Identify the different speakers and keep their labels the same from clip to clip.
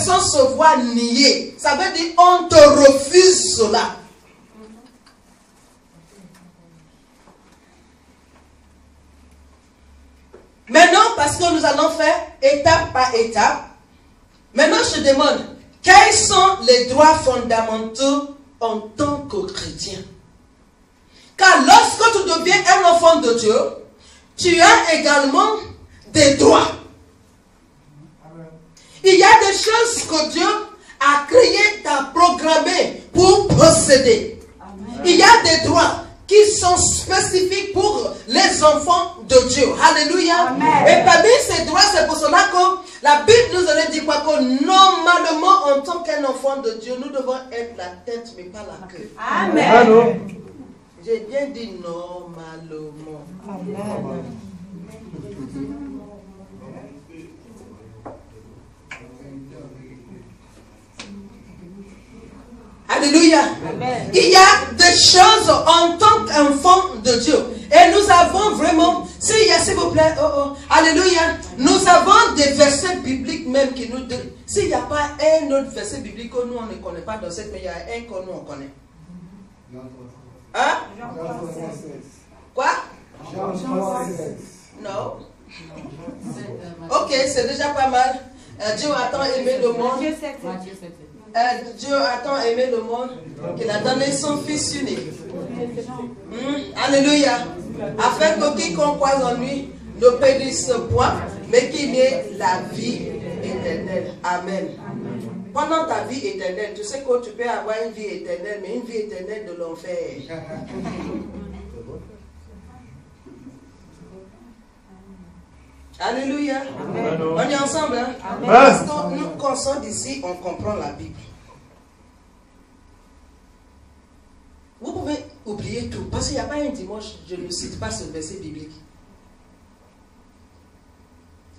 Speaker 1: personne se voit nier, ça veut dire on te refuse cela. Maintenant, parce que nous allons faire étape par étape, maintenant je demande, quels sont les droits fondamentaux en tant que chrétien? Car lorsque tu deviens un enfant de Dieu, tu as également des droits. Il y a des choses que Dieu a créées, a programmées pour posséder. Il y a des droits qui sont spécifiques pour les enfants de Dieu. Alléluia. Et parmi ces droits, c'est pour cela que la Bible nous a dit quoi? Que normalement, en tant qu'un enfant de Dieu, nous devons être la tête, mais pas la queue.
Speaker 2: Amen.
Speaker 1: J'ai bien dit normalement. Amen. Alléluia. Amen. Il y a des choses en tant qu'enfant de Dieu. Et nous avons vraiment, s'il vous plaît, alléluia, nous avons des versets bibliques même qui nous disent, s'il n'y a pas un autre verset biblique que nous on ne connaît pas dans cette, mais il y a un que nous on connaît. Hein? Quoi? Non. Ok, c'est déjà pas mal. Dieu a tant aimé le monde. Dieu a tant aimé le monde qu'il a donné son Fils unique. Alléluia. Afin que quiconque croise en lui ne périsse point, mais qu'il ait la vie éternelle. Amen. Pendant ta vie éternelle, tu sais que tu peux avoir une vie éternelle, mais une vie éternelle de l'enfer. Alléluia. Amen. On est ensemble, hein? Amen. Parce que nous, quand on sort d'ici, on comprend la Bible. Vous pouvez oublier tout, parce qu'il n'y a pas un dimanche, je ne cite pas ce verset biblique.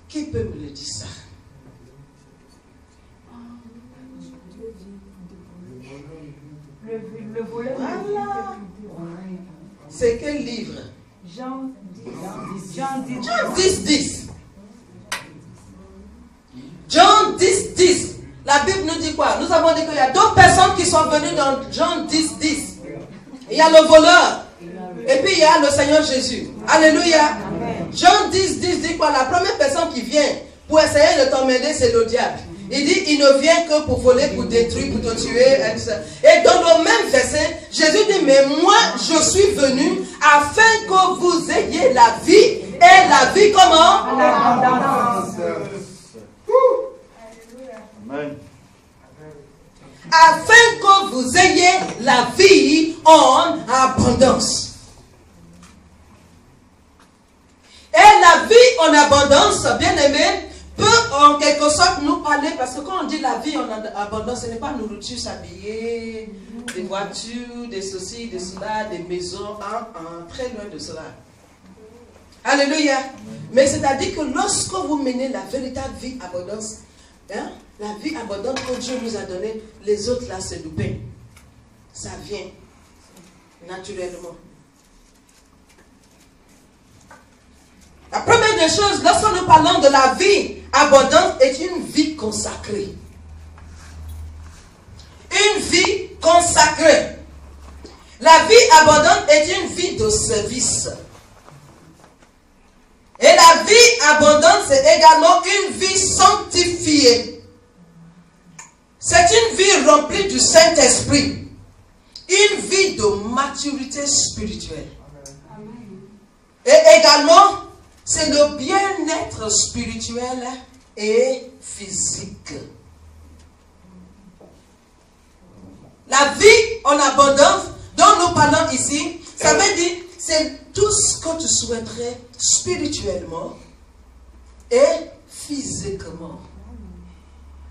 Speaker 1: Qui peut me le dire ça?
Speaker 3: Le voleur.
Speaker 1: Voilà. C'est quel livre?
Speaker 3: Jean
Speaker 1: 10. Jean 10. La Bible nous dit quoi? Nous avons dit qu'il y a deux personnes qui sont venues dans Jean 10. Il y a le voleur. Et puis il y a le Seigneur Jésus. Alléluia. Jean 10 dit quoi? La première personne qui vient pour essayer de t'emmener, c'est le diable. Il dit, il ne vient que pour voler, pour détruire, pour te tuer. Et dans le même verset, Jésus dit, mais moi, je suis venu afin que vous ayez la vie. Et la vie comment? En abondance.
Speaker 2: Amen.
Speaker 1: Afin que vous ayez la vie en abondance. Et la vie en abondance, bien aimé, peut en quelque sorte nous parler, parce que quand on dit la vie en abondance, ce n'est pas nourriture, s'habiller, des voitures, des ceci, des cela, des maisons, très loin de cela. Alléluia. Mais c'est-à-dire que lorsque vous menez la véritable vie abondance, hein, la vie abondante que Dieu nous a donnée, les autres là c'est du pain. Ça vient naturellement. La première des choses, lorsque nous parlons de la vie abondante, est une vie consacrée. Une vie consacrée. La vie abondante est une vie de service. Et la vie abondante, c'est également une vie sanctifiée. C'est une vie remplie du Saint-Esprit. Une vie de maturité spirituelle. Et également, c'est le bien-être spirituel et physique. La vie en abondance dont nous parlons ici, ça veut dire c'est tout ce que tu souhaiterais spirituellement et physiquement.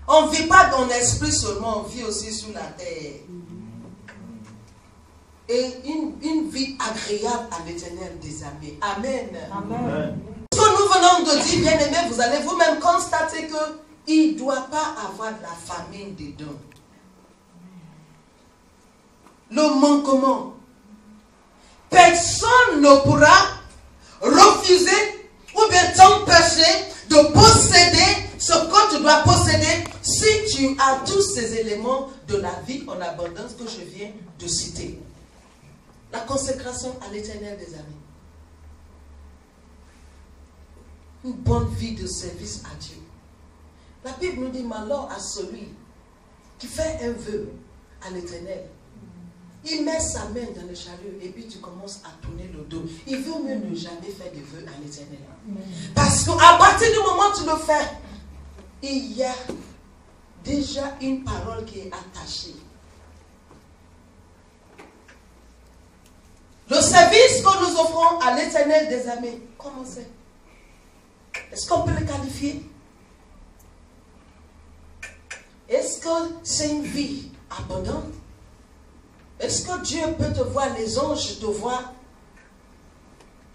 Speaker 1: On ne vit pas dans l'esprit seulement, on vit aussi sur la terre. Et une vie agréable à l'Éternel des amis. Amen. Amen. Ce que nous venons de dire, bien aimé, vous allez vous-même constater qu'il ne doit pas avoir de la famine dedans. Le manquement. Personne ne pourra refuser ou bien t'empêcher de posséder ce que tu dois posséder si tu tu as tous ces éléments de la vie en abondance que je viens de citer. La consécration à l'Éternel des amis. Une bonne vie de service à Dieu. La Bible nous dit malheur à celui qui fait un vœu à l'Éternel. Il met sa main dans le chariot et puis tu commences à tourner le dos. Il veut mieux ne jamais faire de vœux à l'Éternel. Parce qu'à partir du moment où tu le fais, il y a déjà une parole qui est attachée. Le service que nous offrons à l'Éternel des armées, comment c'est? Est-ce qu'on peut le qualifier? Est-ce que c'est une vie abondante? Est-ce que Dieu peut te voir, les anges te voient?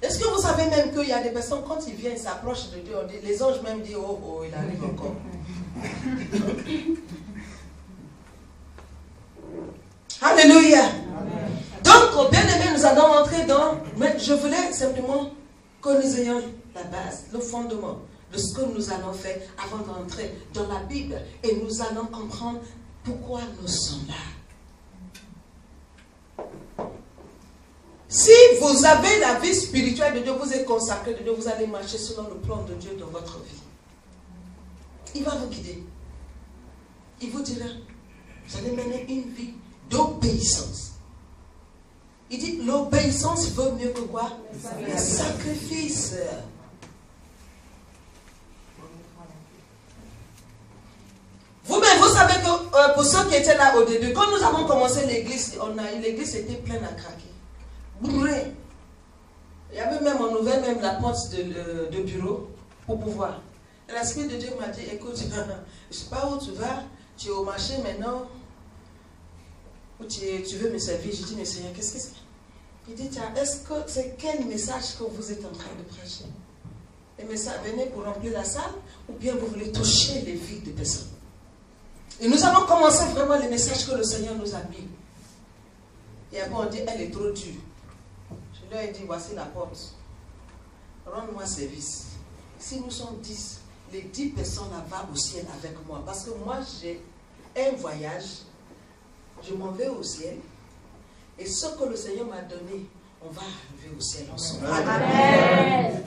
Speaker 1: Est-ce que vous savez même qu'il y a des personnes, quand ils viennent, ils s'approchent de Dieu, les anges même disent, oh, oh, il arrive encore. Alléluia. Donc, bien aimé, nous allons entrer dans... Mais je voulais simplement que nous ayons la base, le fondement de ce que nous allons faire avant d'entrer dans la Bible. Et nous allons comprendre pourquoi nous sommes là. Si vous avez la vie spirituelle de Dieu, vous êtes consacré de Dieu, vous allez marcher selon le plan de Dieu dans votre vie. Il va vous guider. Il vous dira, vous allez mener une vie d'obéissance. Il dit, l'obéissance vaut mieux que quoi? Le sacrifice. Vous-même, vous savez que pour ceux qui étaient là au début, quand nous avons commencé l'église, l'église était pleine à craquer. Bourré. Il y avait même, on ouvrait même la porte de bureau pour pouvoir. L'Esprit de Dieu m'a dit, écoute, je ne sais pas où tu vas, tu es au marché maintenant, où tu veux me servir. Je dis, mais Seigneur, qu'est-ce que c'est? Il dit, tiens, est-ce que c'est quel message que vous êtes en train de prêcher? Les messages, venez pour remplir la salle, ou bien vous voulez toucher les vies des personnes? Et nous avons commencé vraiment les messages que le Seigneur nous a mis. Et après on dit, elle est trop dure. Je leur ai dit, voici la porte. Rends-moi service. Si nous sommes 10, les 10 personnes là vont au ciel avec moi. Parce que moi, j'ai un voyage. Je m'en vais au ciel. Et ce que le Seigneur m'a donné, on va arriver au ciel ensemble. Amen.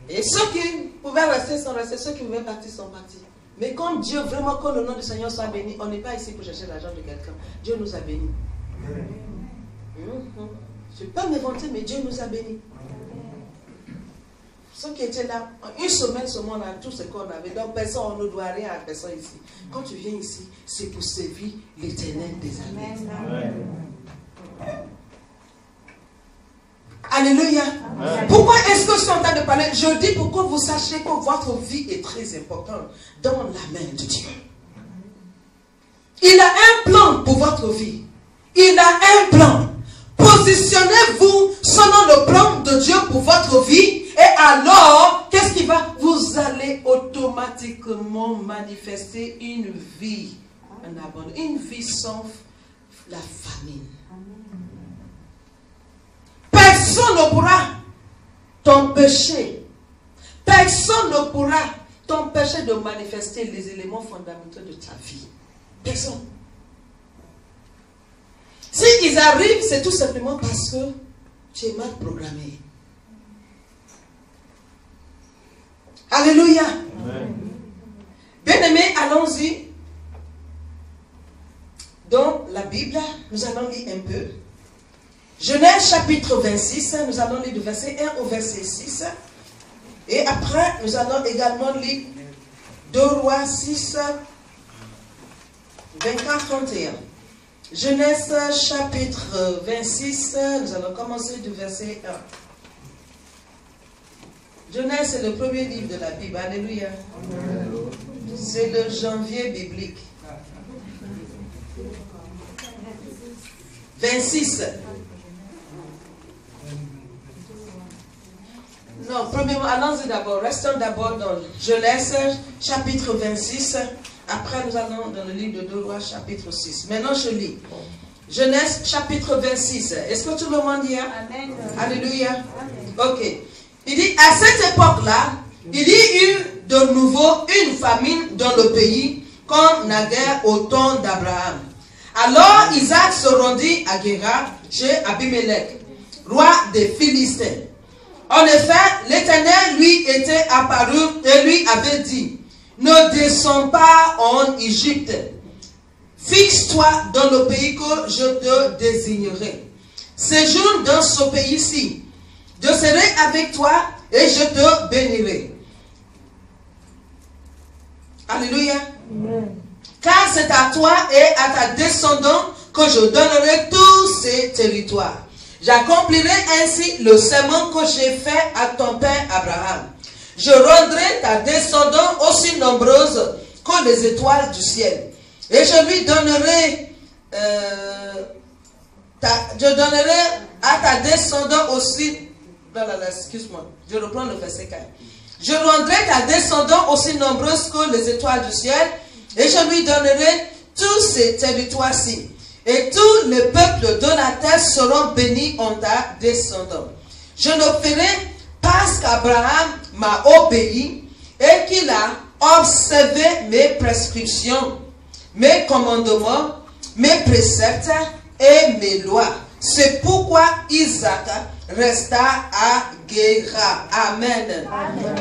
Speaker 1: Et ceux qui pouvaient rester sont restés, ceux qui pouvaient partir sont partis. Mais comme Dieu, vraiment, que le nom du Seigneur soit béni, on n'est pas ici pour chercher l'argent de quelqu'un. Dieu nous a bénis. Je ne peux pas m'inventer, mais Dieu nous a bénis. Ceux qui étaient là, en une semaine seulement, on a tout ce qu'on avait. Donc personne, on ne doit rien à personne ici. Quand tu viens ici, c'est pour servir l'Éternel des armées. Alléluia. Amen. Pourquoi est-ce que je suis en train de parler? Je dis pour que vous sachiez que votre vie est très importante dans la main de Dieu. Il a un plan pour votre vie. Il a un plan. Positionnez-vous selon le plan de Dieu pour votre vie. Et alors, qu'est-ce qui va? Vous allez automatiquement manifester une vie en abondance. Une vie sans la famine. Personne ne pourra t'empêcher. Personne ne pourra t'empêcher de manifester les éléments fondamentaux de ta vie. Personne. S'ils arrivent, c'est tout simplement parce que tu es mal programmé. Alléluia. Bien-aimés, allons-y. Dans la Bible, nous allons lire un peu. Genèse chapitre 26, nous allons lire du verset 1 au verset 6. Et après, nous allons également lire 2 Rois 6, 24-31. Genèse chapitre 26, nous allons commencer du verset 1. Genèse, c'est le premier livre de la Bible. Alléluia. C'est le janvier biblique. 26. Non, premièrement, allons-y d'abord. Restons d'abord dans Genèse, chapitre 26. Après, nous allons dans le livre de 2 Rois, chapitre 6. Maintenant, je lis. Genèse, chapitre 26. Est-ce que tout le monde y a? Amen. Alléluia. Amen. Ok. Il dit, à cette époque-là, il y eut de nouveau une famine dans le pays, comme naguère au temps d'Abraham. Alors Isaac se rendit à Guérar, chez Abimelech, roi des Philistins. En effet, l'Éternel lui était apparu et lui avait dit, ne descends pas en Égypte. Fixe-toi dans le pays que je te désignerai. Séjourne dans ce pays-ci. Je serai avec toi et je te bénirai. Alléluia. Amen. Car c'est à toi et à ta descendance que je donnerai tous ces territoires. J'accomplirai ainsi le serment que j'ai fait à ton père Abraham. Je rendrai ta descendance aussi nombreuse que les étoiles du ciel. Et je lui donnerai, à ta descendance aussi, excuse-moi, je reprends le verset 4. Je rendrai ta descendance aussi nombreuse que les étoiles du ciel, et je lui donnerai tous ces territoires-ci. Et tous les peuples de la terre seront bénis en ta descendance. Je le ferai parce qu'Abraham m'a obéi et qu'il a observé mes prescriptions, mes commandements, mes préceptes et mes lois. C'est pourquoi Isaac resta à Guérar. Amen. Amen.